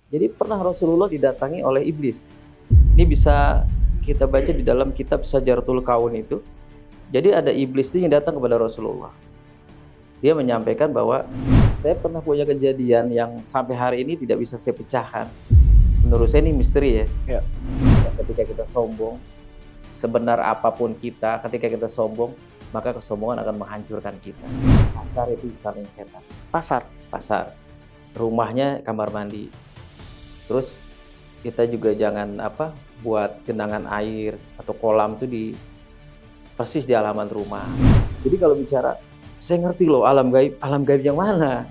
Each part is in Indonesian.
Jadi pernah Rasulullah didatangi oleh iblis. Ini bisa kita baca di dalam kitab Syajaratul Kaun itu. Jadi ada iblis itu yang datang kepada Rasulullah. Dia menyampaikan bahwa saya pernah punya kejadian yang sampai hari ini tidak bisa saya pecahkan. Menurut saya ini misteri ya. Ya. Ketika kita sombong, sebenar apapun kita, ketika kita sombong, maka kesombongan akan menghancurkan kita. Pasar itu istilahnya setan. Pasar. Rumahnya kamar mandi. Terus kita juga jangan buat genangan air atau kolam itu persis di halaman rumah. Jadi kalau bicara, saya ngerti loh alam gaib yang mana,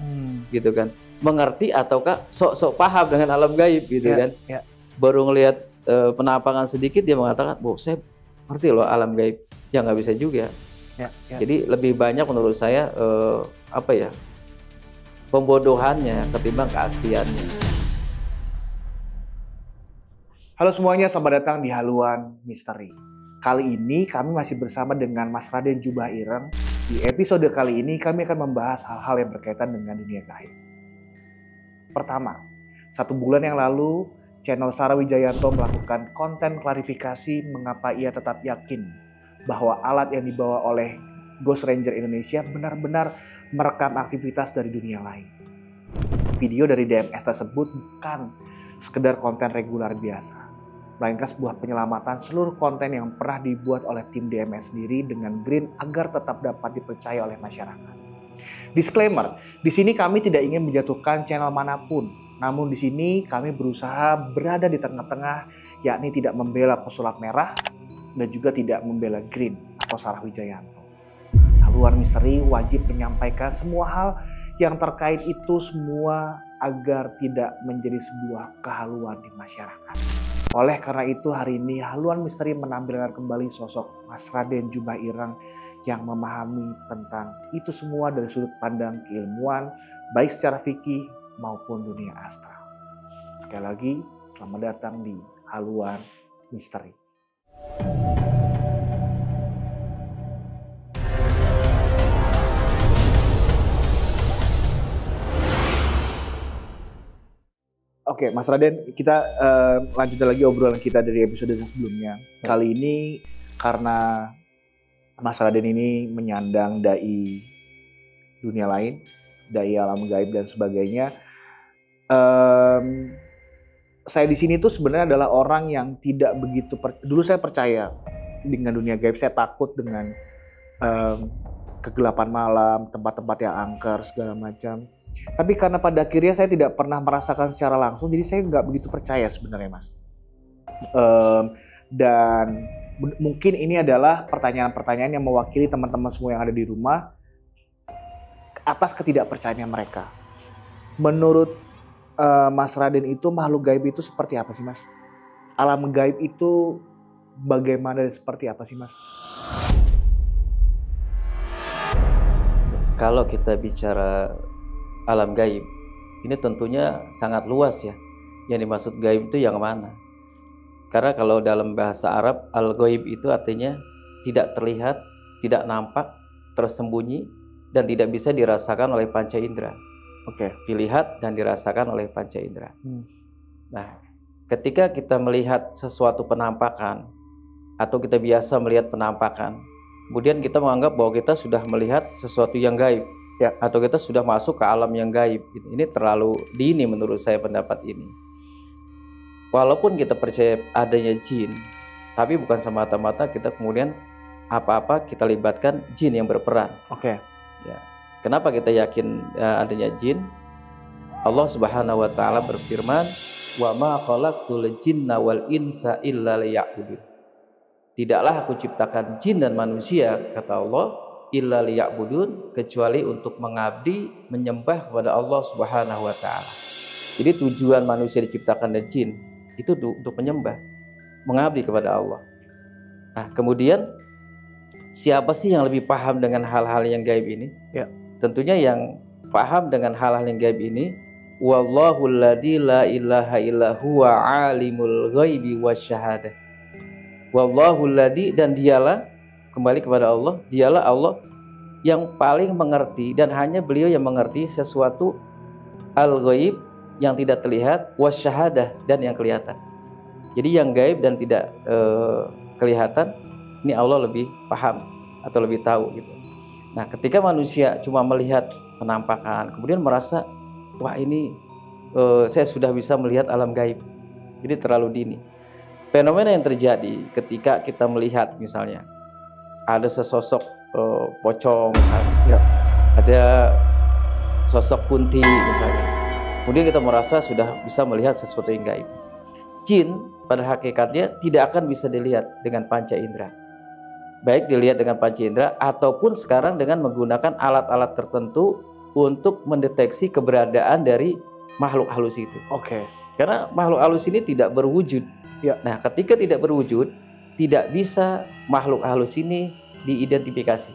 gitu kan? Mengerti ataukah sok-sok paham dengan alam gaib, gitu kan? Ya. Baru ngelihat penampakan sedikit dia mengatakan, saya ngerti loh alam gaib, ya nggak bisa juga. Ya. Jadi lebih banyak menurut saya pembodohannya ketimbang keasliannya. Halo semuanya, selamat datang di Haluan Misteri. Kali ini kami masih bersama dengan Mas Raden Jubah Ireng. Di episode kali ini kami akan membahas hal-hal yang berkaitan dengan dunia gaib. Pertama, 1 bulan yang lalu, channel Sarah Wijayanto melakukan konten klarifikasi mengapa ia tetap yakin bahwa alat yang dibawa oleh Ghost Ranger Indonesia benar-benar merekam aktivitas dari dunia lain. Video dari DMS tersebut bukan sekedar konten reguler biasa, melainkan sebuah penyelamatan seluruh konten yang pernah dibuat oleh tim DMS sendiri dengan green agar tetap dapat dipercaya oleh masyarakat. Disclaimer, di sini kami tidak ingin menjatuhkan channel manapun, namun di sini kami berusaha berada di tengah-tengah, yakni tidak membela pesulap merah dan juga tidak membela green atau Sarah Wijayanto. Haluan Misteri wajib menyampaikan semua hal yang terkait itu semua agar tidak menjadi sebuah kehaluan di masyarakat. Oleh karena itu hari ini Haluan Misteri menampilkan kembali sosok Mas Raden Jubah Ireng yang memahami tentang itu semua dari sudut pandang keilmuan, baik secara fikih maupun dunia astral. Sekali lagi, selamat datang di Haluan Misteri. Oke, Mas Raden, kita lanjutkan lagi obrolan kita dari episode sebelumnya. Kali ini karena Mas Raden ini menyandang dai dunia lain, dai alam gaib dan sebagainya. Saya di sini tuh sebenarnya adalah orang yang tidak begitu dulu saya percaya dengan dunia gaib, saya takut dengan kegelapan malam, tempat-tempat yang angker segala macam. Tapi karena pada akhirnya saya tidak pernah merasakan secara langsung, jadi saya nggak begitu percaya sebenarnya, Mas. Dan mungkin ini adalah pertanyaan-pertanyaan yang mewakili teman-teman semua yang ada di rumah atas ketidakpercayaannya mereka. Menurut Mas Raden itu makhluk gaib itu seperti apa sih, Mas? Alam gaib itu bagaimana dan seperti apa sih, Mas? Kalau kita bicara alam gaib, ini tentunya sangat luas ya. Yang dimaksud gaib itu yang mana? Karena kalau dalam bahasa Arab, al-gaib itu artinya tidak terlihat, tidak nampak, tersembunyi, dan tidak bisa dirasakan oleh panca indera. Oke. Dilihat dan dirasakan oleh panca indera. Nah, ketika kita melihat sesuatu penampakan, atau kita biasa melihat penampakan, kemudian kita menganggap bahwa kita sudah melihat sesuatu yang gaib. Ya, atau kita sudah masuk ke alam yang gaib. Ini terlalu dini menurut saya pendapat ini. Walaupun kita percaya adanya jin, tapi bukan semata-mata kita kemudian apa-apa kita libatkan jin yang berperan. Oke. Ya. Kenapa kita yakin adanya jin? Allah Subhanahu wa taala berfirman, "Wa ma khalaqtul jinna wal insa illa liya'budun." Tidaklah aku ciptakan jin dan manusia, kata Allah, illa liya'budun, kecuali untuk mengabdi, menyembah kepada Allah Subhanahu wa taala. Jadi tujuan manusia diciptakan dan jin itu untuk menyembah, mengabdi kepada Allah. Nah, kemudian siapa sih yang lebih paham dengan hal-hal yang gaib ini? Ya. Tentunya yang paham dengan hal-hal yang gaib ini, wallahul ladzi la ilaha illa huwa alimul ghaibi wasyahadah. Wallahul ladzi, dan dialah, kembali kepada Allah, dialah Allah yang paling mengerti dan hanya beliau yang mengerti sesuatu al-ghaib yang tidak terlihat, wasyahadah, dan yang kelihatan. Jadi yang gaib dan tidak kelihatan, ini Allah lebih paham atau lebih tahu gitu. Nah, ketika manusia cuma melihat penampakan, kemudian merasa, wah ini saya sudah bisa melihat alam gaib. Jadi terlalu dini. Fenomena yang terjadi ketika kita melihat misalnya ada sesosok pocong misalnya, Ya. ada sosok kunti misalnya, kemudian kita merasa sudah bisa melihat sesuatu yang gaib. Jin pada hakikatnya tidak akan bisa dilihat dengan panca indera, baik dilihat dengan panca indera ataupun sekarang dengan menggunakan alat-alat tertentu untuk mendeteksi keberadaan dari makhluk halus itu. Oke. Karena makhluk halus ini tidak berwujud. Ya. Nah, ketika tidak berwujud, tidak bisa makhluk halus ini diidentifikasi.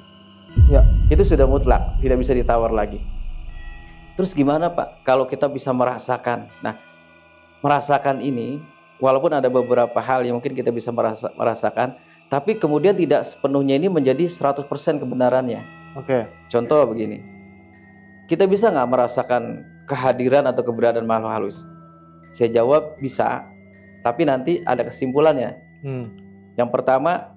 Ya. Itu sudah mutlak, tidak bisa ditawar lagi. Terus gimana Pak kalau kita bisa merasakan? Nah, merasakan ini walaupun ada beberapa hal yang mungkin kita bisa merasakan, tapi kemudian tidak sepenuhnya ini menjadi 100% kebenarannya. Oke. Contoh begini, kita bisa nggak merasakan kehadiran atau keberadaan makhluk halus? Saya jawab bisa, tapi nanti ada kesimpulannya. Yang pertama,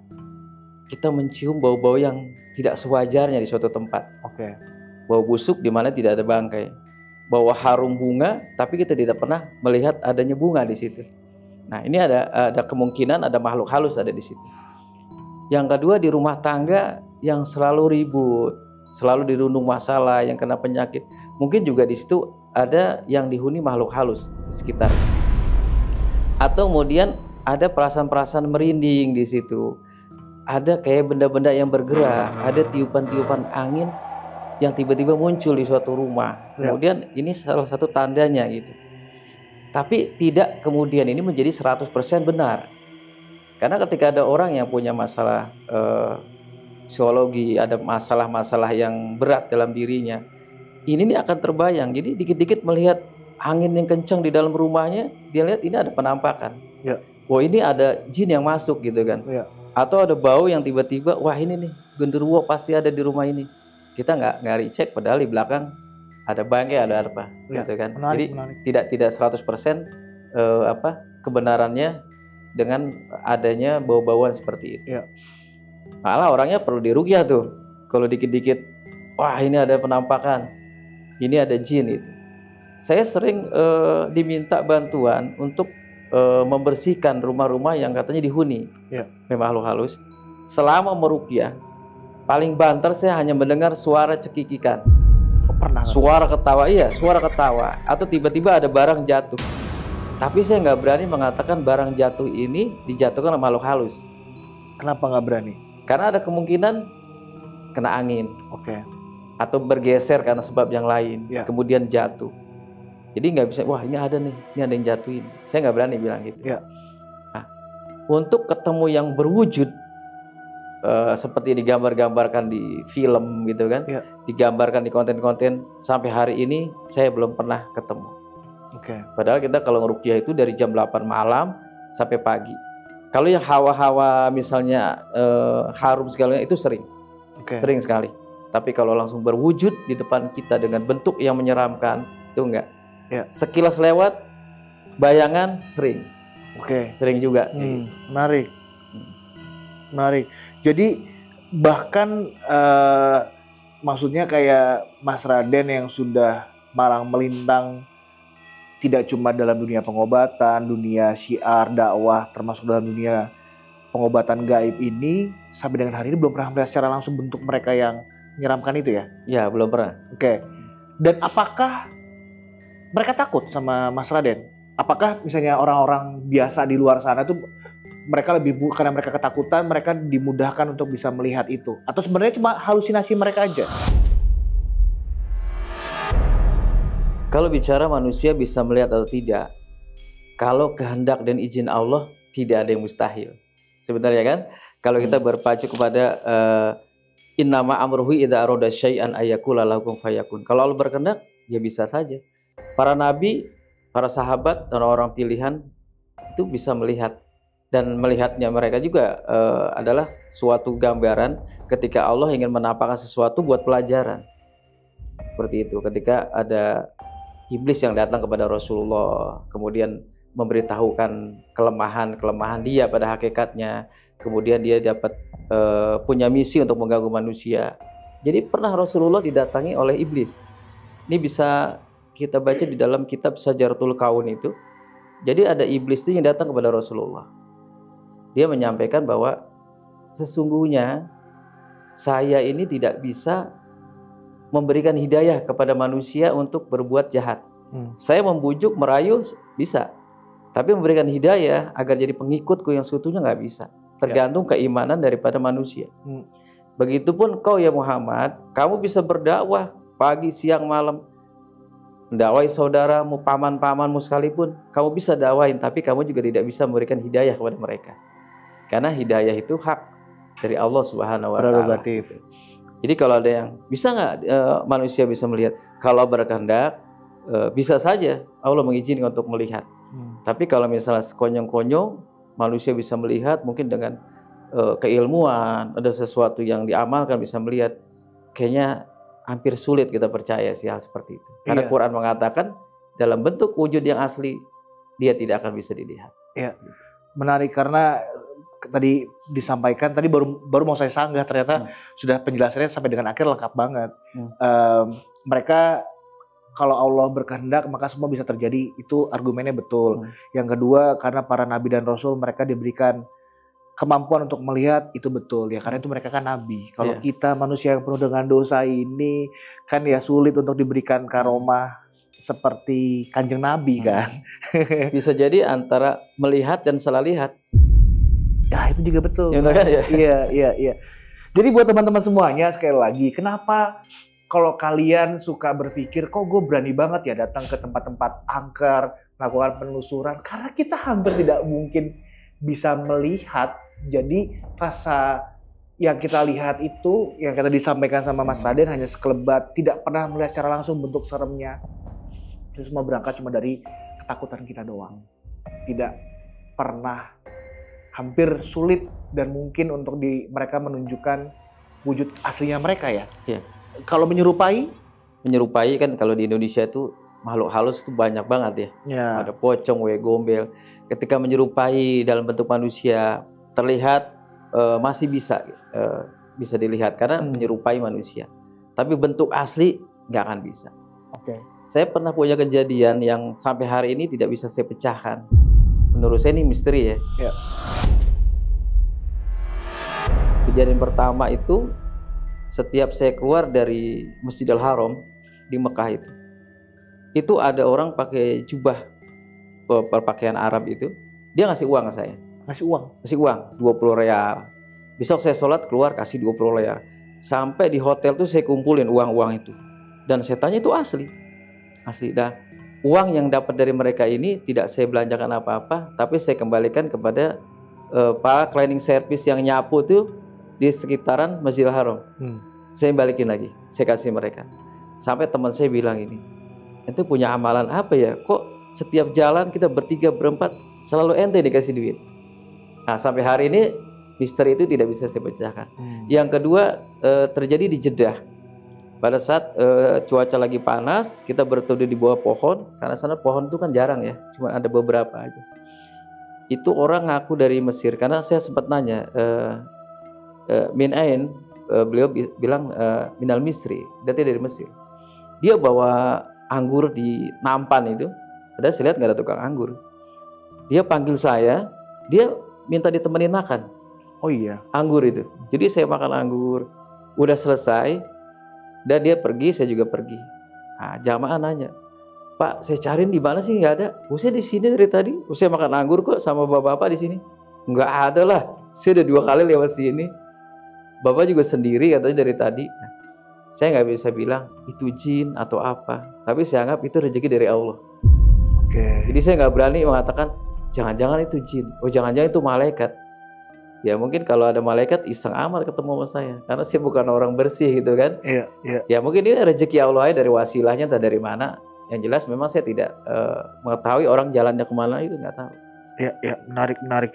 kita mencium bau-bau yang tidak sewajarnya di suatu tempat. Oke. Bau busuk di mana tidak ada bangkai. Bau harum bunga, tapi kita tidak pernah melihat adanya bunga di situ. Nah, ini ada kemungkinan ada makhluk halus ada di situ. Yang kedua, di rumah tangga yang selalu ribut, selalu dirundung masalah, yang kena penyakit, mungkin juga di situ ada yang dihuni makhluk halus di sekitar. Atau kemudian ada perasaan-perasaan merinding di situ. Ada kayak benda-benda yang bergerak, ada tiupan-tiupan angin yang tiba-tiba muncul di suatu rumah. Kemudian ini salah satu tandanya gitu. Tapi tidak kemudian ini menjadi 100% benar. Karena ketika ada orang yang punya masalah psikologi, ada masalah-masalah yang berat dalam dirinya, ini akan terbayang. Jadi dikit-dikit melihat angin yang kencang di dalam rumahnya, dia lihat ini ada penampakan. Ya. Wah, ini ada jin yang masuk gitu kan. Ya. Atau ada bau yang tiba-tiba, wah ini nih genderuwo pasti ada di rumah ini. Kita nggak recheck, padahal di belakang ada bangkai, ada apa, Ya. gitu kan. Menarik, Jadi tidak 100% kebenarannya dengan adanya bau-bauan seperti itu. Ya. Malah orangnya perlu diruqyah tuh. Kalau dikit-dikit, wah ini ada penampakan, ini ada jin itu. Saya sering diminta bantuan untuk membersihkan rumah-rumah yang katanya dihuni makhluk halus. Selama meruqyah, paling banter saya hanya mendengar suara cekikikan. Pernah. Suara ketawa, iya, suara ketawa. Atau tiba-tiba ada barang jatuh. Tapi saya nggak berani mengatakan barang jatuh ini dijatuhkan oleh makhluk halus. Kenapa nggak berani? Karena ada kemungkinan kena angin. Oke. Atau bergeser karena sebab yang lain, kemudian jatuh. Jadi nggak bisa, wah ini ada nih, ini ada yang jatuhin. Saya nggak berani bilang gitu. Ya. Nah, untuk ketemu yang berwujud seperti digambar-gambarkan di film gitu kan, digambarkan di konten-konten, sampai hari ini saya belum pernah ketemu. Oke. Padahal kita kalau ngeruqyah itu dari jam 8 malam sampai pagi. Kalau yang hawa-hawa misalnya harum segalanya itu sering, sering sekali. Tapi kalau langsung berwujud di depan kita dengan bentuk yang menyeramkan itu enggak. Ya. Sekilas lewat bayangan sering. Sering juga. Menarik. Menarik. Jadi bahkan maksudnya kayak Mas Raden yang sudah malang melintang tidak cuma dalam dunia pengobatan, dunia syiar, dakwah, termasuk dalam dunia pengobatan gaib ini, sampai dengan hari ini belum pernah melihat secara langsung bentuk mereka yang menyeramkan itu ya? Ya, belum pernah. Oke. Dan apakah mereka takut sama Mas Raden? Apakah misalnya orang-orang biasa di luar sana tuh mereka karena mereka ketakutan, mereka dimudahkan untuk bisa melihat itu? Atau sebenarnya cuma halusinasi mereka aja? Kalau bicara manusia bisa melihat atau tidak, kalau kehendak dan izin Allah tidak ada yang mustahil. Sebenarnya kan, kalau kita berpacu kepada innama amruhu idza arada syai'an ayyakula lahu kun fayakun. Kalau Allah berkehendak, ya bisa saja. Para nabi, para sahabat dan orang pilihan itu bisa melihat, dan melihatnya mereka juga adalah suatu gambaran ketika Allah ingin menampakkan sesuatu buat pelajaran. Seperti itu, ketika ada iblis yang datang kepada Rasulullah, kemudian memberitahukan kelemahan dia pada hakikatnya, kemudian dia dapat punya misi untuk mengganggu manusia. Jadi pernah Rasulullah didatangi oleh iblis. Ini bisa kita baca di dalam kitab Syajaratul Kaun itu. Jadi ada iblis itu yang datang kepada Rasulullah. Dia menyampaikan bahwa sesungguhnya saya ini tidak bisa memberikan hidayah kepada manusia untuk berbuat jahat. Saya membujuk, merayu bisa, tapi memberikan hidayah agar jadi pengikutku yang seutuhnya nggak bisa. Tergantung keimanan daripada manusia. Begitupun kau ya Muhammad, kamu bisa berdakwah pagi, siang, malam, mendakwai saudaramu, paman-pamanmu sekalipun, kamu bisa dakwain, tapi kamu juga tidak bisa memberikan hidayah kepada mereka. Karena hidayah itu hak dari Allah Subhanahu wa Ta'ala. Jadi kalau ada yang bisa nggak manusia bisa melihat? Kalau berkehendak bisa saja Allah mengizinkan untuk melihat. Tapi kalau misalnya sekonyong-konyong manusia bisa melihat, mungkin dengan keilmuan, ada sesuatu yang diamalkan bisa melihat, kayaknya hampir sulit kita percaya sih hal seperti itu. Karena Quran mengatakan dalam bentuk wujud yang asli dia tidak akan bisa dilihat. Iya, menarik karena tadi disampaikan, tadi baru mau saya sanggah, ternyata sudah penjelasannya sampai dengan akhir lengkap banget. Mereka kalau Allah berkehendak maka semua bisa terjadi, itu argumennya betul. Yang kedua, karena para nabi dan rasul mereka diberikan kemampuan untuk melihat, itu betul ya, karena itu mereka kan nabi. Kalau kita manusia yang penuh dengan dosa ini kan ya sulit untuk diberikan karomah seperti kanjeng nabi kan. Bisa jadi antara melihat dan salah lihat. Ya itu juga betul. Ya, kan, ya? Iya. Jadi buat teman-teman semuanya, sekali lagi, kenapa kalau kalian suka berpikir, kok gue berani banget ya datang ke tempat-tempat angker, melakukan penelusuran, karena kita hampir tidak mungkin bisa melihat. Jadi rasa yang kita lihat itu, yang kita disampaikan sama Mas Raden hanya sekelebat, tidak pernah melihat secara langsung bentuk seremnya. Itu semua berangkat cuma dari ketakutan kita doang. Tidak pernah, hampir sulit dan mungkin untuk mereka menunjukkan wujud aslinya mereka ya. Iya. Kalau menyerupai kan kalau di Indonesia itu makhluk halus itu banyak banget ya. Ada pocong, gombel. Ketika menyerupai dalam bentuk manusia terlihat masih bisa dilihat karena menyerupai manusia. Tapi bentuk asli nggak akan bisa. Oke. Saya pernah punya kejadian yang sampai hari ini tidak bisa saya pecahkan. Menurut saya ini misteri ya. Kejadian pertama itu setiap saya keluar dari Masjidil Haram di Mekah itu ada orang pakai jubah berpakaian Arab itu, dia ngasih uang ke saya. Ngasih uang 20 real. Besok saya sholat keluar kasih 20 real. Sampai di hotel tuh saya kumpulin uang-uang itu. Dan saya tanya itu asli. Dah. Uang yang dapat dari mereka ini tidak saya belanjakan apa-apa, tapi saya kembalikan kepada para cleaning service yang nyapu tuh di sekitaran Masjidil Haram. Saya balikin lagi, saya kasih mereka. Sampai teman saya bilang ini, itu punya amalan apa ya? Kok setiap jalan kita bertiga berempat selalu ente dikasih duit. Nah sampai hari ini misteri itu tidak bisa saya pecahkan. Yang kedua terjadi di Jeddah. Pada saat cuaca lagi panas, kita berteduh di bawah pohon, karena sana pohon itu kan jarang ya, cuma ada beberapa aja. Itu orang ngaku dari Mesir, karena saya sempat nanya, min ain, beliau bilang minal Misri, dia dari Mesir. Dia bawa anggur di nampan itu, padahal saya lihat nggak ada tukang anggur. Dia panggil saya, dia minta ditemenin makan. Oh iya. Anggur itu. Jadi saya makan anggur, udah selesai. Dan dia pergi, saya juga pergi. Nah, jamaah nanya, Pak, saya cariin di mana sih, nggak ada. Saya di sini dari tadi. Saya makan anggur kok sama bapak-bapak di sini. Nggak ada lah. Saya udah 2 kali lewat sini. Bapak juga sendiri katanya dari tadi. Nah, saya nggak bisa bilang itu jin atau apa. Tapi saya anggap itu rezeki dari Allah. Jadi saya nggak berani mengatakan jangan-jangan itu jin. Oh jangan-jangan itu malaikat. Ya mungkin kalau ada malaikat iseng amat ketemu sama saya, karena saya bukan orang bersih gitu kan. Iya. Ya mungkin ini rezeki Allah dari wasilahnya entah dari mana. Yang jelas memang saya tidak mengetahui orang jalannya kemana itu nggak tahu. Ya menarik.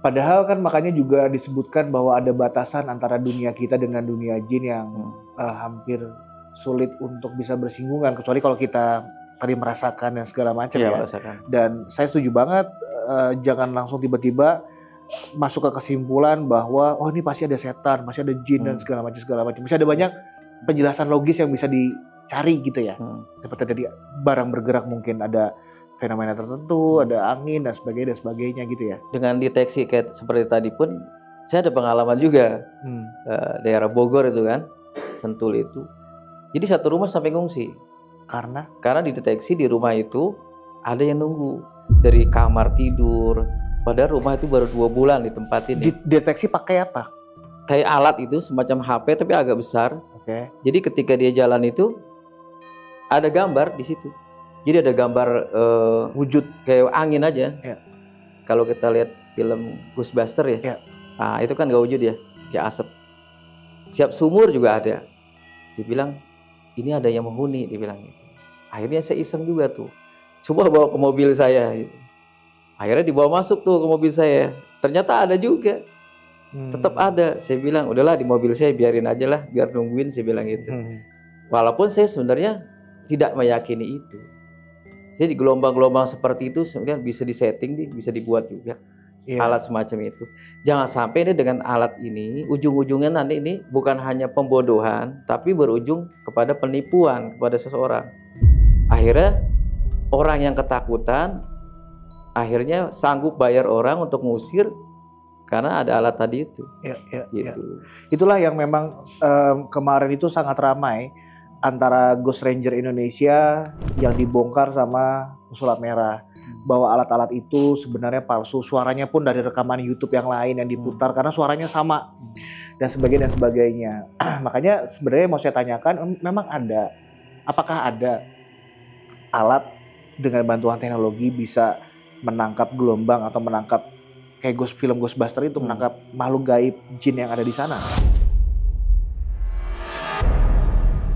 Padahal kan makanya juga disebutkan bahwa ada batasan antara dunia kita dengan dunia jin yang hampir sulit untuk bisa bersinggungan kecuali kalau kita tadi merasakan dan segala macam Iya, ya. merasakan. Dan saya setuju banget, jangan langsung tiba-tiba masuk ke kesimpulan bahwa oh ini pasti ada setan, pasti ada jin dan segala macam. Masih ada banyak penjelasan logis yang bisa dicari gitu ya. Seperti tadi barang bergerak mungkin ada fenomena tertentu, ada angin dan sebagainya gitu ya. Dengan deteksi kayak seperti tadi pun saya ada pengalaman juga. Daerah Bogor itu kan, Sentul itu. Jadi satu rumah sampai ngungsi. Karena dideteksi di rumah itu ada yang nunggu dari kamar tidur. Padahal rumah itu baru 2 bulan ditempatin. Deteksi pakai apa? Kayak alat itu semacam HP tapi agak besar. Oke. Jadi ketika dia jalan itu ada gambar di situ. Jadi ada gambar wujud kayak angin aja. Ya. Kalau kita lihat film Ghostbuster ya. Ya. Nah, itu kan gak wujud ya, kayak asap. Siap sumur juga ada. Dibilang ini ada yang menghuni, dibilang gitu. Akhirnya saya iseng juga tuh. Coba bawa ke mobil saya gitu. Akhirnya dibawa masuk tuh ke mobil saya. Ternyata ada juga. Tetap ada. Saya bilang, udahlah di mobil saya biarin aja lah, biar nungguin, saya bilang gitu. Walaupun saya sebenarnya tidak meyakini itu. Saya di gelombang-gelombang seperti itu sebenarnya bisa disetting, bisa dibuat juga. Alat semacam itu. Jangan sampai ini dengan alat ini, ujung-ujungnya nanti ini bukan hanya pembodohan, tapi berujung kepada penipuan kepada seseorang. Akhirnya orang yang ketakutan, akhirnya sanggup bayar orang untuk ngusir karena ada alat tadi itu. Gitu. Itulah yang memang kemarin itu sangat ramai antara Ghost Ranger Indonesia yang dibongkar sama Pesulap Merah. Bahwa alat-alat itu sebenarnya palsu, suaranya pun dari rekaman YouTube yang lain yang diputar karena suaranya sama dan sebagainya. Makanya sebenarnya mau saya tanyakan, memang apakah ada alat dengan bantuan teknologi bisa menangkap gelombang atau menangkap kayak film Ghostbuster itu menangkap makhluk gaib jin yang ada di sana?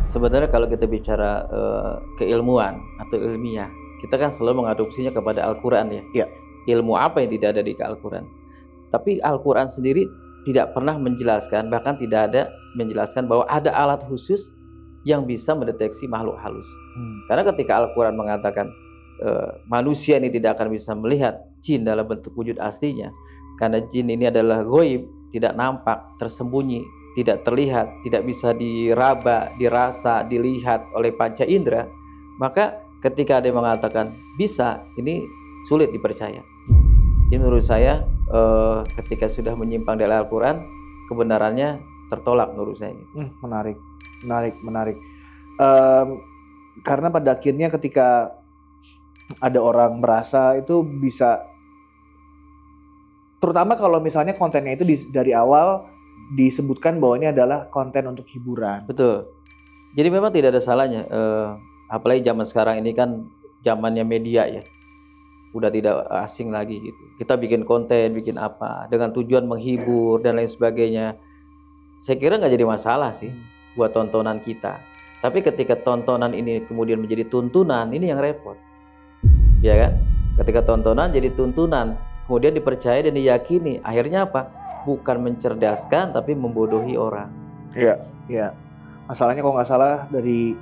Sebenarnya kalau kita bicara keilmuan atau ilmiah, kita kan selalu mengadopsinya kepada Al-Quran ya. Ilmu apa yang tidak ada di Al-Quran? Tapi Al-Quran sendiri tidak pernah menjelaskan, bahkan tidak ada menjelaskan bahwa ada alat khusus yang bisa mendeteksi makhluk halus. Karena ketika Al-Quran mengatakan manusia ini tidak akan bisa melihat jin dalam bentuk wujud aslinya, karena jin ini adalah ghaib, tidak nampak, tersembunyi, tidak terlihat, tidak bisa diraba, dirasa, dilihat oleh panca indera, maka ketika ada yang mengatakan bisa, ini sulit dipercaya. Ini menurut saya ketika sudah menyimpang dari Al-Quran, kebenarannya tertolak menurut saya. Menarik. Karena pada akhirnya ketika ada orang merasa itu bisa, terutama kalau misalnya kontennya itu dari awal disebutkan bahwa ini adalah konten untuk hiburan. Betul. Jadi memang tidak ada salahnya. Apalagi zaman sekarang ini kan zamannya media ya. Udah tidak asing lagi gitu. Kita bikin konten, bikin apa dengan tujuan menghibur dan lain sebagainya. Saya kira nggak jadi masalah sih buat tontonan kita. Tapi ketika tontonan ini kemudian menjadi tuntunan, ini yang repot. Ya kan? Ketika tontonan jadi tuntunan, kemudian dipercaya dan diyakini, akhirnya apa? Bukan mencerdaskan tapi membodohi orang. Iya. Masalahnya kalau nggak salah dari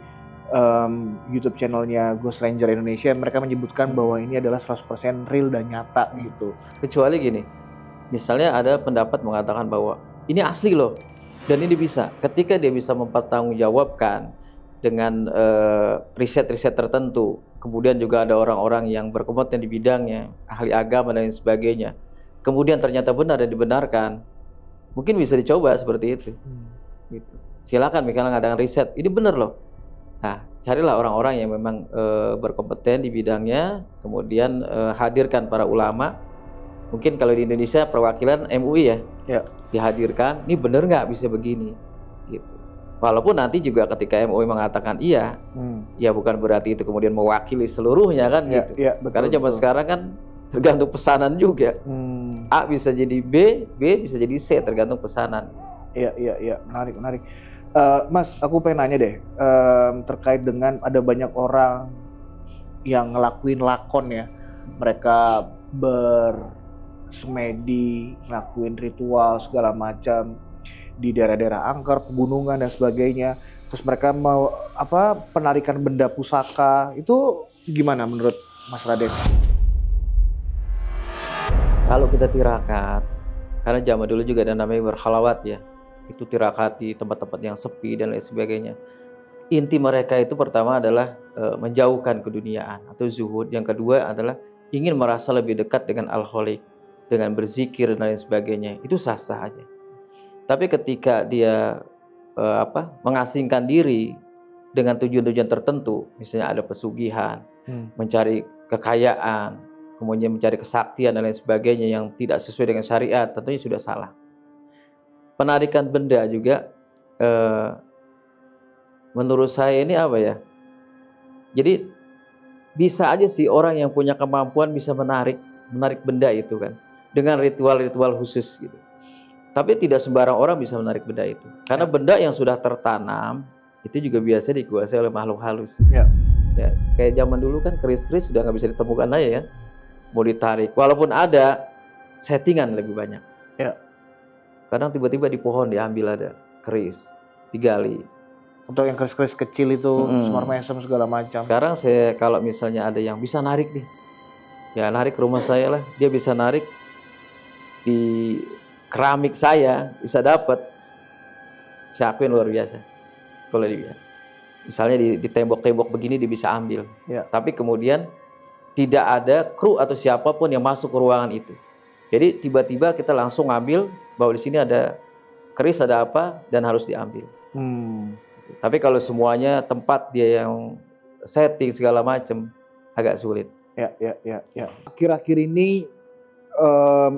YouTube channelnya Ghost Ranger Indonesia, mereka menyebutkan bahwa ini adalah 100% real dan nyata gitu. Kecuali gini, misalnya ada pendapat mengatakan bahwa ini asli loh dan ini bisa. Ketika dia bisa mempertanggungjawabkan dengan riset-riset tertentu, kemudian juga ada orang-orang yang berkompeten di bidangnya, ahli agama dan lain sebagainya, kemudian ternyata benar dan dibenarkan, mungkin bisa dicoba seperti itu. Gitu. Silakan misalnya ngadakan riset, ini benar loh. Nah, carilah orang-orang yang memang berkompeten di bidangnya, kemudian hadirkan para ulama. Mungkin kalau di Indonesia perwakilan MUI ya, dihadirkan, ini benar nggak bisa begini, gitu. Walaupun nanti juga ketika MUI mengatakan iya, ya bukan berarti itu kemudian mewakili seluruhnya kan gitu. Betul, karena zaman sekarang kan tergantung pesanan juga. A bisa jadi B bisa jadi C, tergantung pesanan. Iya, menarik. Mas, aku pengen nanya deh, terkait dengan ada banyak orang yang ngelakuin lakon ya, mereka bersemedi, ngelakuin ritual segala macam di daerah-daerah angker, pegunungan dan sebagainya. terus mereka mau penarikan benda pusaka, itu gimana menurut Mas Raden? Kalau kita tirakat, karena zaman dulu juga ada namanya berkhalawat ya, itu tirakat di tempat-tempat yang sepi dan lain sebagainya. Inti mereka itu pertama adalah menjauhkan keduniaan atau zuhud. Yang kedua adalah ingin merasa lebih dekat dengan Al-Khaliq, dengan berzikir dan lain sebagainya. Itu sah-sah aja. Tapi ketika dia mengasingkan diri dengan tujuan-tujuan tertentu, misalnya ada pesugihan, mencari kekayaan, kemudian mencari kesaktian dan lain sebagainya yang tidak sesuai dengan syariat, tentunya sudah salah. Penarikan benda juga menurut saya ini apa ya? Jadi bisa aja sih orang yang punya kemampuan bisa menarik benda itu kan dengan ritual-ritual khusus gitu. Tapi tidak sembarang orang bisa menarik benda itu. Karena benda yang sudah tertanam itu juga biasa dikuasai oleh makhluk halus. Ya, kayak zaman dulu kan keris-keris sudah nggak bisa ditemukan lagi kan. Mau ditarik, walaupun ada settingan lebih banyak. Ya. Kadang tiba-tiba di pohon diambil ada keris, digali. Untuk yang keris-keris kecil itu, semar mesem segala macam. Sekarang saya kalau misalnya ada yang bisa narik nih, ya narik ke rumah saya lah, dia bisa narik di keramik saya bisa dapat, saya akuin luar biasa. Kalau dia, misalnya di tembok-tembok begini dia bisa ambil. Ya. Tapi kemudian tidak ada kru atau siapapun yang masuk ke ruangan itu. Jadi tiba-tiba kita langsung ngambil bahwa di sini ada keris, ada apa dan harus diambil. Tapi kalau semuanya tempat dia yang setting segala macam agak sulit. Ya. Akhir-akhir ini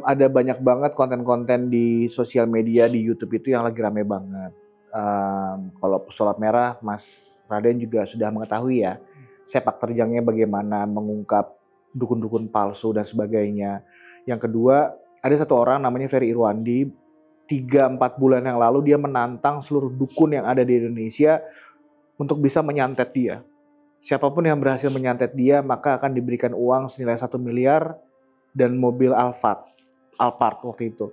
ada banyak banget konten-konten di sosial media, di YouTube itu yang lagi rame banget. Kalau Pesulap Merah, Mas Raden juga sudah mengetahui ya sepak terjangnya bagaimana mengungkap dukun-dukun palsu dan sebagainya. Yang kedua, ada satu orang namanya Ferry Irwandi. 3-4 bulan yang lalu dia menantang seluruh dukun yang ada di Indonesia untuk bisa menyantet dia. Siapapun yang berhasil menyantet dia maka akan diberikan uang senilai 1 miliar dan mobil Alphard waktu itu.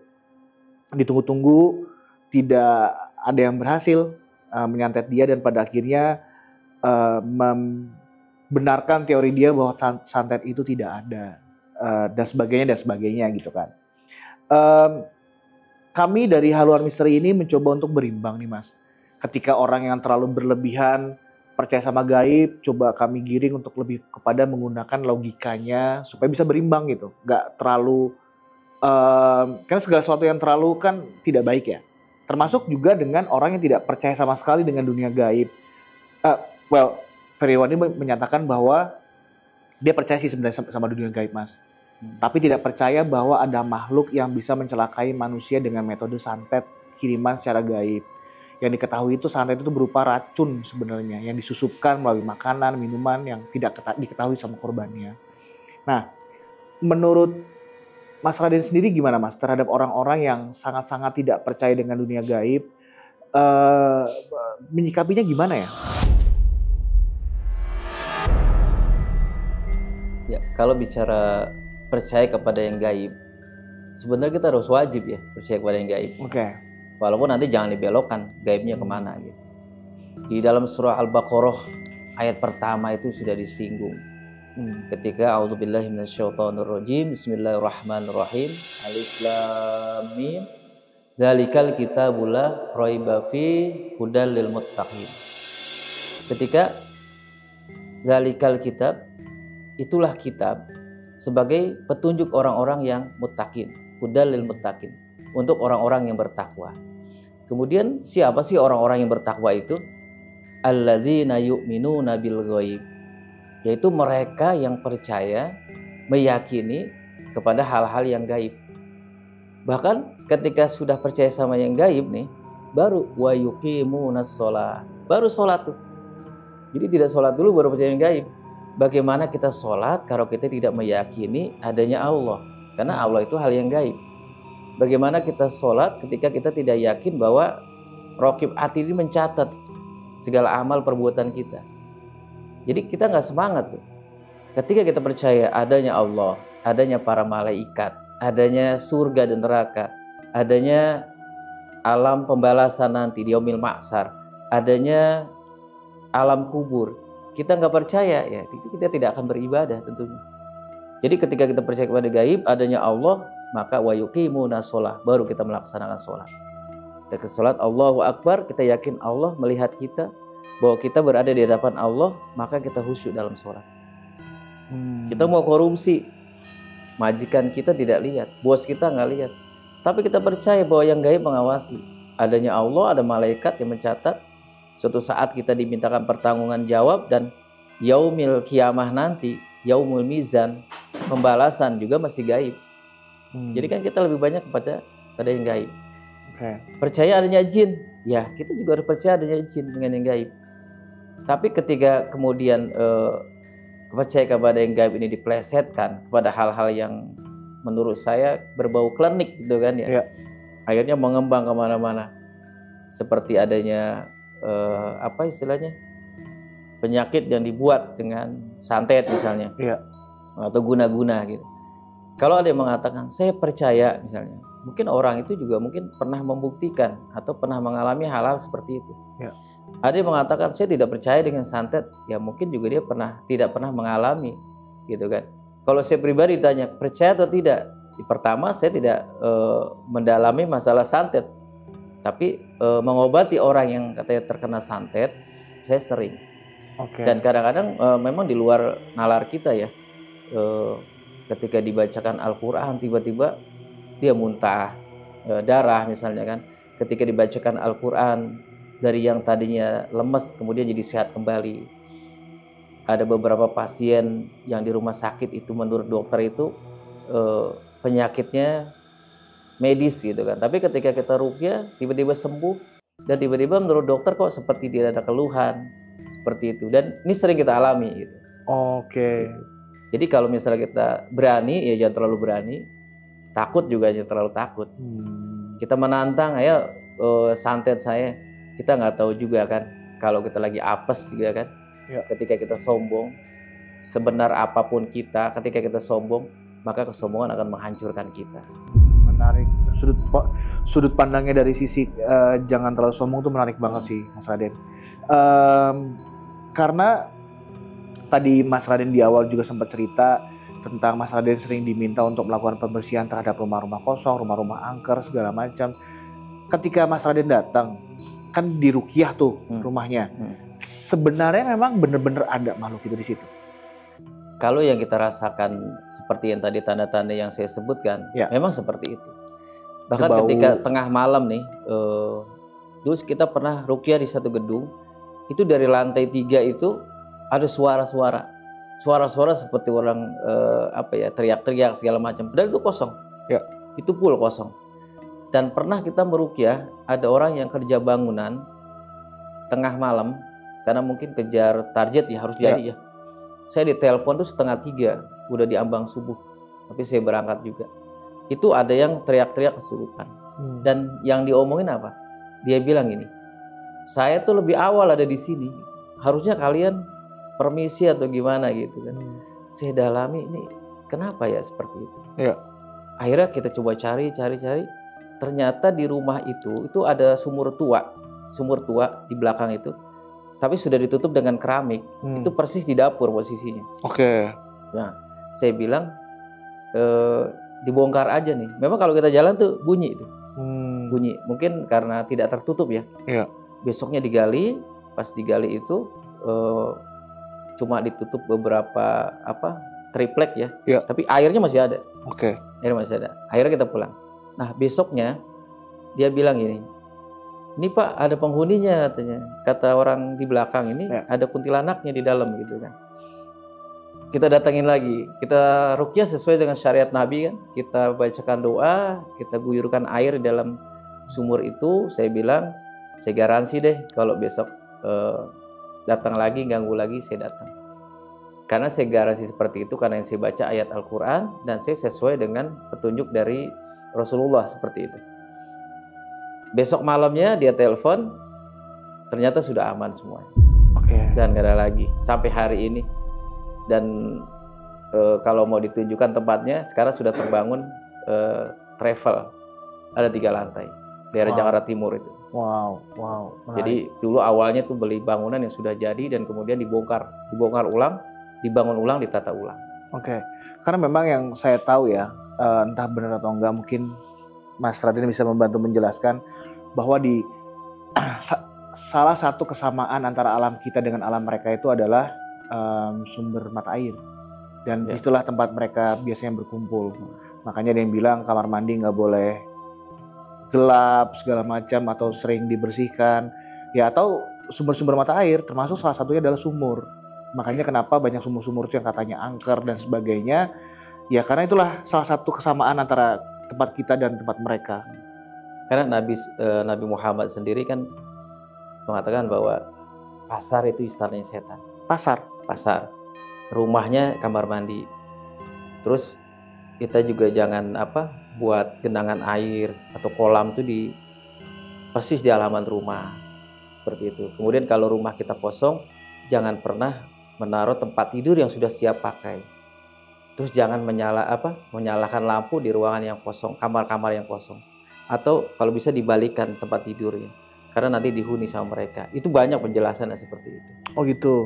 Ditunggu-tunggu tidak ada yang berhasil menyantet dia dan pada akhirnya membenarkan teori dia bahwa santet itu tidak ada dan sebagainya gitu kan. Kami dari Haluan Misteri ini mencoba untuk berimbang nih Mas. Ketika orang yang terlalu berlebihan percaya sama gaib, coba kami giring untuk lebih kepada menggunakan logikanya supaya bisa berimbang gitu. Gak terlalu, karena segala sesuatu yang terlalu kan tidak baik ya. Termasuk juga dengan orang yang tidak percaya sama sekali dengan dunia gaib. Ferry Irwandi menyatakan bahwa dia percaya sih sebenarnya sama dunia gaib Mas. Tapi tidak percaya bahwa ada makhluk yang bisa mencelakai manusia dengan metode santet kiriman secara gaib. Yang diketahui itu santet itu berupa racun sebenarnya yang disusupkan melalui makanan, minuman yang tidak diketahui sama korbannya. Nah, menurut Mas Raden sendiri gimana Mas terhadap orang-orang yang sangat-sangat tidak percaya dengan dunia gaib? Menyikapinya gimana ya? Ya, kalau bicara percaya kepada yang gaib, sebenarnya kita harus wajib ya percaya kepada yang gaib. Oke. Walaupun nanti jangan dibelokkan gaibnya kemana gitu. Di dalam surah Al-Baqarah ayat pertama itu sudah disinggung. Ketika a'udzubillahi minasyaitonirrajim, bismillahirrahmanirrahim, alif lam mim, dzalikal kitabul la raiba fi hudal lil muttaqin. Ketika dzalikal kitab, itulah kitab sebagai petunjuk orang-orang yang muttaqin, hudal lil muttaqin, untuk orang-orang yang bertakwa. Kemudian siapa sih orang-orang yang bertakwa itu? Alladzina yu'minuna bil ghaib, yaitu mereka yang percaya, meyakini kepada hal-hal yang gaib. Bahkan ketika sudah percaya sama yang gaib nih, baru wa yuqimunas shalah, baru sholat tuh. Jadi tidak sholat dulu baru percaya yang gaib. Bagaimana kita sholat kalau kita tidak meyakini adanya Allah? Karena Allah itu hal yang gaib. Bagaimana kita sholat ketika kita tidak yakin bahwa Raqib Atid ini mencatat segala amal perbuatan kita? Jadi kita nggak semangat tuh. Ketika kita percaya adanya Allah, adanya para malaikat, adanya surga dan neraka, adanya alam pembalasan nanti di yaumil mahsyar, adanya alam kubur, kita nggak percaya, ya itu kita tidak akan beribadah tentunya. Jadi ketika kita percaya kepada gaib, adanya Allah, maka wa yuqimuna shalah, baru kita melaksanakan sholat. Kita ke sholat, Allahu Akbar, kita yakin Allah melihat kita, bahwa kita berada di hadapan Allah, maka kita khusyuk dalam sholat. Kita mau korupsi, majikan kita tidak lihat, bos kita nggak lihat, tapi kita percaya bahwa yang gaib mengawasi. Adanya Allah, ada malaikat yang mencatat. Suatu saat kita dimintakan pertanggungan jawab, dan yaumil kiamah nanti, yaumul mizan, pembalasan juga masih gaib. Jadi kan kita lebih banyak kepada yang gaib. Percaya adanya jin, ya kita juga harus percaya adanya jin dengan yang gaib. Tapi ketika kemudian percaya kepada yang gaib ini diplesetkan kepada hal-hal yang menurut saya berbau klinik gitu kan ya. Akhirnya mengembang kemana-mana. Seperti adanya apa istilahnya, penyakit yang dibuat dengan santet misalnya, atau guna-guna gitu. Kalau ada yang mengatakan saya percaya misalnya, mungkin orang itu juga mungkin pernah membuktikan atau pernah mengalami hal-hal seperti itu. Ada yang mengatakan saya tidak percaya dengan santet, ya mungkin juga dia tidak pernah mengalami gitu kan. Kalau saya pribadi ditanya percaya atau tidak, pertama saya tidak mendalami masalah santet, tapi mengobati orang yang katanya terkena santet, saya sering. Dan kadang-kadang memang di luar nalar kita ya, ketika dibacakan Al-Quran tiba-tiba dia muntah darah misalnya kan. Ketika dibacakan Al-Quran, dari yang tadinya lemes kemudian jadi sehat kembali. Ada beberapa pasien yang di rumah sakit itu menurut dokter itu penyakitnya medis gitu kan, tapi ketika kita ruqyah tiba-tiba sembuh, dan tiba-tiba menurut dokter kok seperti tidak ada keluhan seperti itu. Dan ini sering kita alami gitu. Jadi kalau misalnya kita berani, ya jangan terlalu berani, takut juga jangan terlalu takut. Kita menantang, ayo santet saya, kita nggak tahu juga kan kalau kita lagi apes juga kan. Ketika kita sombong, sebenar apapun kita, ketika kita sombong, maka kesombongan akan menghancurkan kita. Menarik. Sudut pandangnya dari sisi jangan terlalu sombong itu menarik banget sih Mas Raden. Karena tadi Mas Raden di awal juga sempat cerita tentang Mas Raden sering diminta untuk melakukan pembersihan terhadap rumah-rumah kosong, rumah-rumah angker segala macam. Ketika Mas Raden datang, kan diruqyah tuh rumahnya. Sebenarnya memang benar-benar ada makhluk itu di situ. Kalau yang kita rasakan seperti yang tadi tanda-tanda yang saya sebutkan, memang seperti itu. Bahkan ketika tengah malam nih, dulu kita pernah ruqyah di satu gedung, itu dari lantai 3 itu ada suara-suara seperti orang teriak-teriak segala macam. Dan itu kosong, itu full kosong. Dan pernah kita meruqyah, ada orang yang kerja bangunan tengah malam, karena mungkin kejar target ya harus jadi ya. Saya ditelepon tuh 2:30, udah diambang subuh, tapi saya berangkat juga. Itu ada yang teriak-teriak kesurupan. Dan yang diomongin apa? Dia bilang gini, saya tuh lebih awal ada di sini, harusnya kalian permisi atau gimana gitu kan. Saya dalami ini kenapa ya seperti itu. Akhirnya kita coba cari. Ternyata di rumah itu ada sumur tua di belakang itu. Tapi sudah ditutup dengan keramik. Itu persis di dapur posisinya. Nah, saya bilang dibongkar aja nih. Memang kalau kita jalan tuh bunyi itu. Bunyi. Mungkin karena tidak tertutup ya. Besoknya digali. Pas digali itu cuma ditutup beberapa triplek ya. Tapi airnya masih ada. Airnya masih ada. Akhirnya kita pulang. Nah, besoknya dia bilang gini, ini Pak ada penghuninya katanya. Kata orang di belakang ini ada kuntilanaknya di dalam gitu kan. Kita datangin lagi, kita ruqyah sesuai dengan syariat Nabi kan. Kita bacakan doa, kita guyurkan air di dalam sumur itu. Saya bilang, saya garansi deh kalau besok datang lagi, ganggu lagi, saya datang. Karena saya garansi seperti itu karena yang saya baca ayat Al-Quran dan saya sesuai dengan petunjuk dari Rasulullah seperti itu. Besok malamnya dia telepon, ternyata sudah aman semua. Dan gak ada lagi sampai hari ini. Dan kalau mau ditunjukkan tempatnya, sekarang sudah terbangun travel, ada 3 lantai daerah Jakarta Timur itu. Wow, menarik. Jadi dulu awalnya tuh beli bangunan yang sudah jadi dan kemudian dibongkar ulang, dibangun ulang, ditata ulang. Oke. Karena memang yang saya tahu ya, entah benar atau enggak, mungkin Mas Raden bisa membantu menjelaskan bahwa di salah satu kesamaan antara alam kita dengan alam mereka itu adalah sumber mata air. Dan disitulah tempat mereka biasanya berkumpul. Makanya ada yang bilang kamar mandi nggak boleh gelap segala macam atau sering dibersihkan. Ya, atau sumber-sumber mata air termasuk salah satunya adalah sumur. Makanya kenapa banyak sumur-sumur yang katanya angker dan sebagainya. Ya karena itulah salah satu kesamaan antara tempat kita dan tempat mereka. Karena Nabi Muhammad sendiri kan mengatakan bahwa pasar itu istananya setan. Pasar. Rumahnya kamar mandi. Terus kita juga jangan buat genangan air atau kolam itu persis di halaman rumah. Seperti itu. Kemudian kalau rumah kita kosong, jangan pernah menaruh tempat tidur yang sudah siap pakai. Terus jangan menyalakan lampu di ruangan yang kosong, kamar-kamar yang kosong. Atau kalau bisa dibalikan tempat tidurnya. Karena nanti dihuni sama mereka. Itu banyak penjelasannya seperti itu. Oh gitu.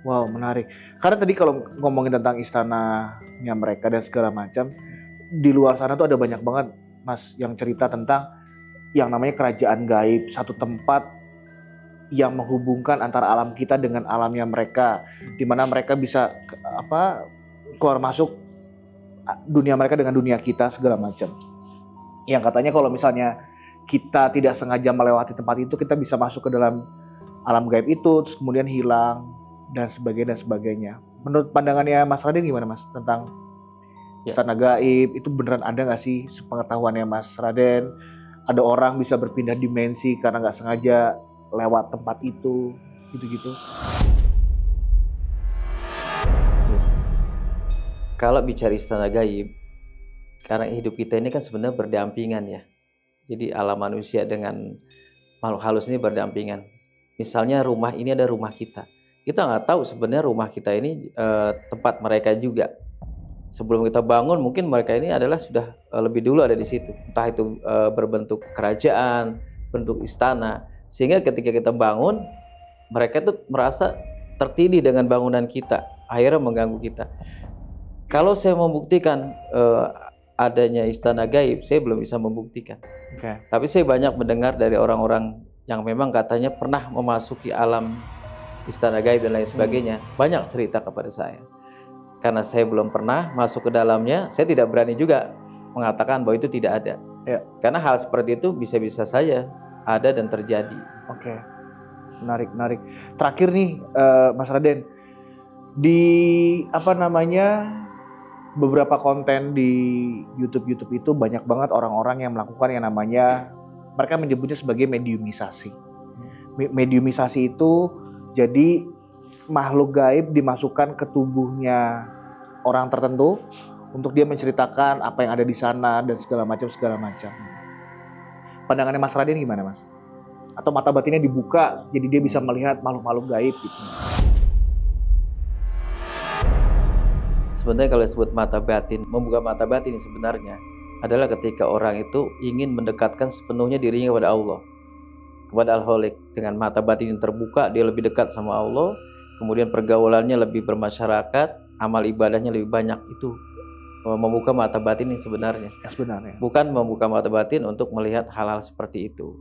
Wow, menarik. Karena tadi kalau ngomongin tentang istananya mereka dan segala macam, di luar sana tuh ada banyak banget, Mas, yang cerita tentang yang namanya kerajaan gaib, satu tempat yang menghubungkan antara alam kita dengan alamnya mereka, di mana mereka bisa keluar masuk dunia mereka dengan dunia kita segala macam. Yang katanya kalau misalnya kita tidak sengaja melewati tempat itu, kita bisa masuk ke dalam alam gaib itu, terus kemudian hilang dan sebagainya. Menurut pandangannya Mas Raden gimana, Mas, tentang istana gaib itu beneran ada nggak sih? Sepengetahuannya Mas Raden, ada orang bisa berpindah dimensi karena nggak sengaja lewat tempat itu, gitu-gitu. Kalau bicara istana gaib, karena hidup kita ini kan sebenarnya berdampingan ya. Jadi alam manusia dengan makhluk halus ini berdampingan. Misalnya rumah ini ada rumah kita. Kita nggak tahu sebenarnya rumah kita ini tempat mereka juga. Sebelum kita bangun mungkin mereka ini sudah lebih dulu ada di situ. Entah itu berbentuk kerajaan, bentuk istana. Sehingga ketika kita bangun, mereka tuh merasa tertindih dengan bangunan kita, akhirnya mengganggu kita. Kalau saya membuktikan adanya istana gaib, saya belum bisa membuktikan. Tapi saya banyak mendengar dari orang-orang yang memang katanya pernah memasuki alam istana gaib dan lain sebagainya. Banyak cerita kepada saya. Karena saya belum pernah masuk ke dalamnya, saya tidak berani juga mengatakan bahwa itu tidak ada. Karena hal seperti itu bisa-bisa saja ada dan terjadi. Oke, menarik. Terakhir nih, Mas Raden, di beberapa konten di YouTube itu banyak banget orang-orang yang melakukan yang namanya, mereka menyebutnya sebagai mediumisasi. Mediumisasi itu jadi makhluk gaib dimasukkan ke tubuhnya orang tertentu untuk dia menceritakan apa yang ada di sana dan segala macam. Pandangannya Mas Raden gimana, Mas? Atau mata batinnya dibuka jadi dia bisa melihat makhluk-makhluk gaib gitu? Sebenarnya kalau disebut mata batin, membuka mata batin sebenarnya adalah ketika orang itu ingin mendekatkan sepenuhnya dirinya kepada Allah, kepada Al-Khaliq. Dengan mata batin yang terbuka, dia lebih dekat sama Allah, kemudian pergaulannya lebih bermasyarakat, amal ibadahnya lebih banyak. Itu membuka mata batin yang sebenarnya. Bukan membuka mata batin untuk melihat hal-hal seperti itu.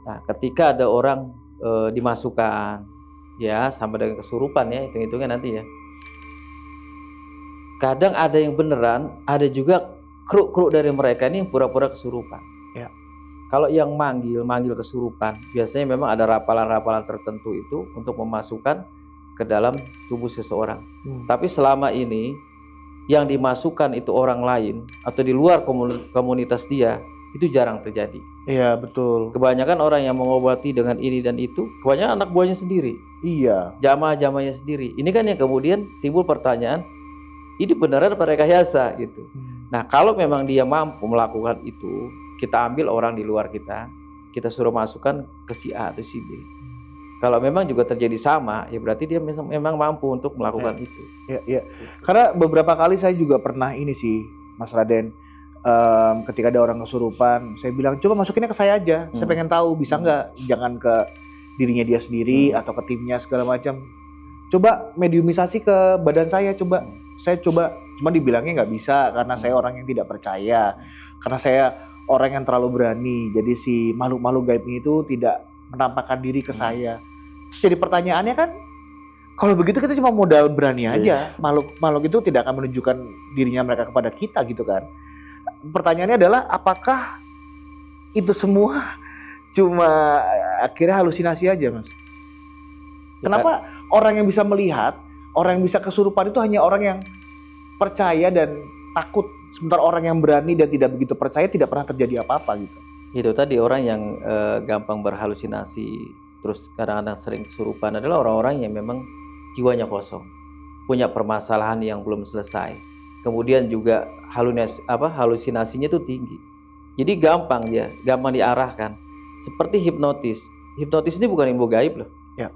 Nah, ketika ada orang dimasukkan, ya sama dengan kesurupan ya, hitung-hitungnya nanti ya. Kadang ada yang beneran, ada juga kru dari mereka ini yang pura-pura kesurupan. Ya. Kalau yang manggil kesurupan, biasanya memang ada rapalan-rapalan tertentu itu untuk memasukkan ke dalam tubuh seseorang. Tapi selama ini yang dimasukkan itu orang lain atau di luar komunitas dia, itu jarang terjadi. Iya, betul. Kebanyakan orang yang mengobati dengan ini dan itu, kebanyakan anak buahnya sendiri. Iya. Jamaah-jamaahnya sendiri. Ini kan yang kemudian timbul pertanyaan, ini beneran apa rekayasa gitu. Nah, kalau memang dia mampu melakukan itu, kita ambil orang di luar kita suruh masukkan ke si A atau si B. Kalau memang juga terjadi sama, ya berarti dia memang mampu untuk melakukan itu. Iya. Karena beberapa kali saya juga pernah ini sih, Mas Raden, ketika ada orang kesurupan, saya bilang coba masukinnya ke saya aja. Saya pengen tahu bisa nggak, jangan ke dirinya dia sendiri atau ke timnya segala macam. Coba mediumisasi ke badan saya, coba. Saya coba, cuma dibilangnya nggak bisa karena saya orang yang tidak percaya, karena saya orang yang terlalu berani. Jadi si makhluk-makhluk gaib itu tidak menampakkan diri ke saya. Terus jadi pertanyaannya kan, kalau begitu kita cuma modal berani aja. Makhluk itu tidak akan menunjukkan dirinya mereka kepada kita gitu kan. Pertanyaannya adalah apakah itu semua cuma akhirnya halusinasi aja, Mas? Kenapa orang yang bisa melihat, orang yang bisa kesurupan itu hanya orang yang percaya dan takut, sementara orang yang berani dan tidak begitu percaya tidak pernah terjadi apa-apa gitu. Itu tadi orang yang gampang berhalusinasi, terus kadang-kadang sering kesurupan adalah orang-orang yang memang jiwanya kosong, punya permasalahan yang belum selesai. Kemudian juga halusinasinya itu tinggi. Jadi gampang diarahkan. Seperti hipnotis. Hipnotis ini bukan ilmu gaib loh. Ya.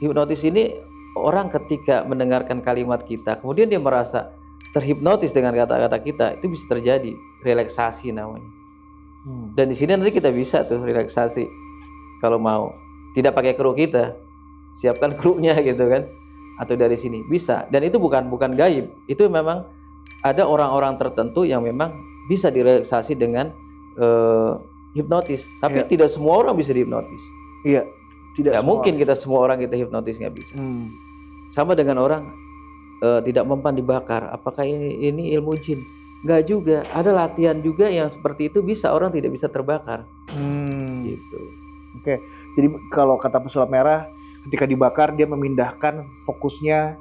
Hipnotis ini orang ketika mendengarkan kalimat kita, kemudian dia merasa terhipnotis dengan kata-kata kita, itu bisa terjadi relaksasi namanya. Dan di sini nanti kita bisa tuh relaksasi kalau mau. Tidak pakai kru kita, siapkan krunya gitu kan, atau dari sini bisa. Dan itu bukan gaib, itu memang ada orang-orang tertentu yang memang bisa direlaksasi dengan hipnotis. Tapi tidak semua orang bisa dihipnotis. Iya, tidak mungkin kita semua orang kita hipnotis, nggak bisa. Sama dengan orang tidak mempan dibakar. Apakah ini ilmu jin? Nggak juga. Ada latihan juga yang seperti itu, bisa orang tidak bisa terbakar. Gitu. Oke. Jadi kalau kata pesulap merah, ketika dibakar dia memindahkan fokusnya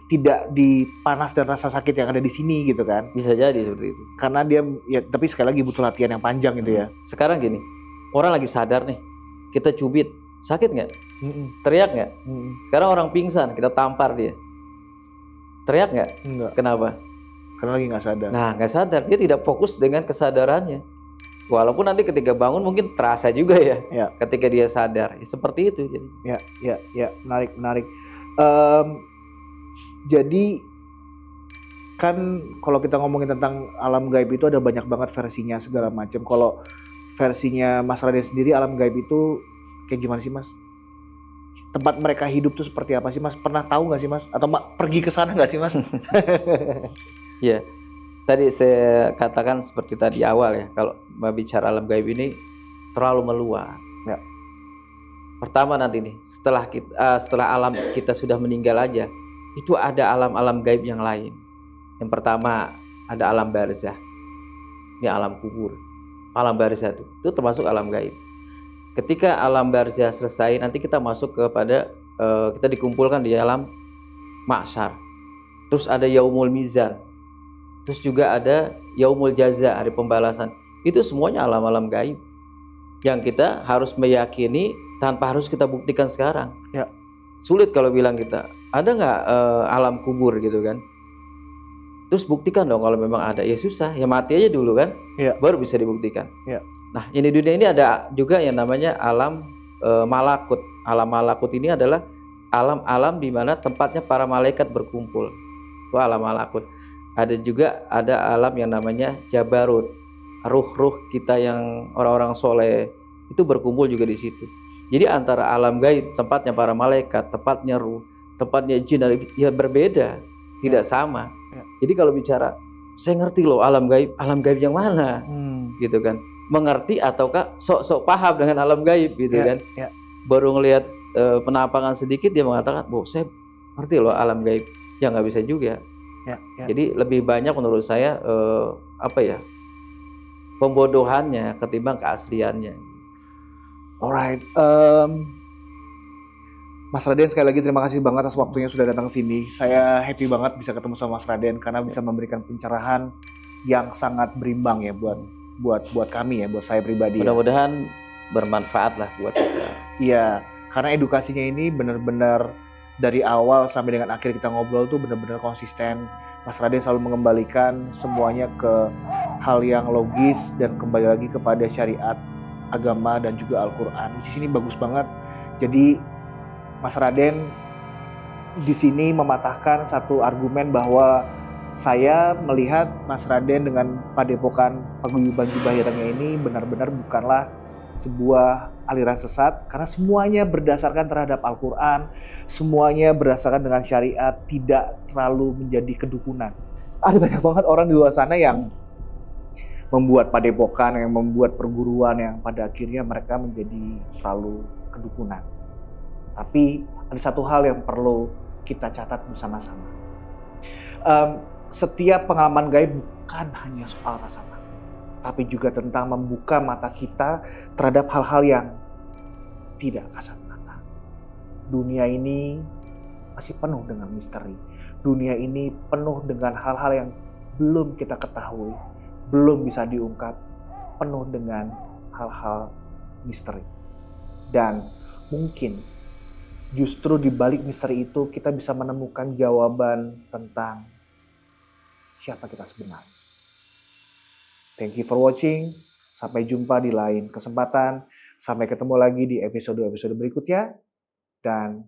tidak di panas dan rasa sakit yang ada di sini gitu kan? Bisa jadi seperti itu. Karena dia tapi sekali lagi butuh latihan yang panjang gitu ya. Sekarang gini, orang lagi sadar nih, kita cubit, sakit nggak? Teriak nggak? Sekarang orang pingsan, kita tampar dia, teriak nggak? Enggak. Kenapa? Karena lagi nggak sadar. Nah, nggak sadar, dia tidak fokus dengan kesadarannya. Walaupun nanti ketika bangun mungkin terasa juga ya. Ketika dia sadar, seperti itu jadi. Ya, menarik. Jadi kan kalau kita ngomongin tentang alam gaib itu ada banyak banget versinya segala macam. Kalau versinya Mas Raden sendiri, alam gaib itu kayak gimana sih, Mas? Tempat mereka hidup tuh seperti apa sih, Mas? Pernah tahu nggak sih, Mas? Atau pergi ke sana nggak sih, Mas? Ya, tadi saya katakan seperti tadi awal ya, kalau bicara alam gaib ini terlalu meluas. Ya. Pertama nanti nih, setelah alam kita sudah meninggal aja, itu ada alam-alam gaib yang lain. Yang pertama ada alam barzah, ini alam kubur. Alam barzah itu termasuk alam gaib. Ketika alam barzah selesai, nanti kita masuk kepada kita dikumpulkan di alam mahsyar. Terus ada yaumul mizan. Terus juga ada yaumul jaza, hari pembalasan. Itu semuanya alam-alam gaib yang kita harus meyakini tanpa harus kita buktikan sekarang. Ya. Sulit kalau bilang kita, ada nggak alam kubur gitu kan? Terus buktikan dong kalau memang ada. Ya susah, ya mati aja dulu kan, baru bisa dibuktikan. Nah, di dunia ini ada juga yang namanya alam malakut. Alam malakut ini adalah alam-alam di mana tempatnya para malaikat berkumpul. Itu alam malakut. Ada juga alam yang namanya jabarut. Ruh-ruh kita yang orang-orang soleh itu berkumpul juga di situ. Jadi antara alam gaib, tempatnya para malaikat, tempatnya ruh, tempatnya jin, ya berbeda, tidak sama. Jadi kalau bicara, saya ngerti loh alam gaib yang mana, gitu kan? Mengerti ataukah sok-sok paham dengan alam gaib, gitu kan? Baru ngelihat penampakan sedikit dia mengatakan, saya ngerti loh alam gaib, ya nggak bisa juga. Jadi lebih banyak menurut saya pembodohannya ketimbang keasliannya. Alright, Mas Raden sekali lagi terima kasih banget atas waktunya sudah datang ke sini. Saya happy banget bisa ketemu sama Mas Raden karena bisa memberikan pencerahan yang sangat berimbang ya buat kami ya, buat saya pribadi. Mudah-mudahan bermanfaat lah buat kita. Iya, karena edukasinya ini benar-benar dari awal sampai dengan akhir kita ngobrol tuh benar-benar konsisten. Mas Raden selalu mengembalikan semuanya ke hal yang logis dan kembali lagi kepada syariat, agama dan juga Al-Quran. Di sini bagus banget. Jadi Mas Raden di sini mematahkan satu argumen bahwa Saya melihat Mas Raden dengan padepokan paguyuban Jubah Irengnya ini benar-benar bukanlah sebuah aliran sesat, karena semuanya berdasarkan terhadap Al-Quran, semuanya berdasarkan dengan syariat, tidak terlalu menjadi kedukunan. Ada banyak banget orang di luar sana yang membuat padepokan, yang membuat perguruan yang pada akhirnya mereka menjadi terlalu kedukunan. Tapi ada satu hal yang perlu kita catat bersama-sama. Setiap pengalaman gaib bukan hanya soal rasa takut, tapi juga tentang membuka mata kita terhadap hal-hal yang tidak kasat mata. Dunia ini masih penuh dengan misteri. Dunia ini penuh dengan hal-hal yang belum kita ketahui, belum bisa diungkap, penuh dengan hal-hal misteri. Dan mungkin justru di balik misteri itu kita bisa menemukan jawaban tentang siapa kita sebenarnya. Thank you for watching. Sampai jumpa di lain kesempatan. Sampai ketemu lagi di episode-episode berikutnya. Dan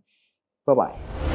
bye-bye.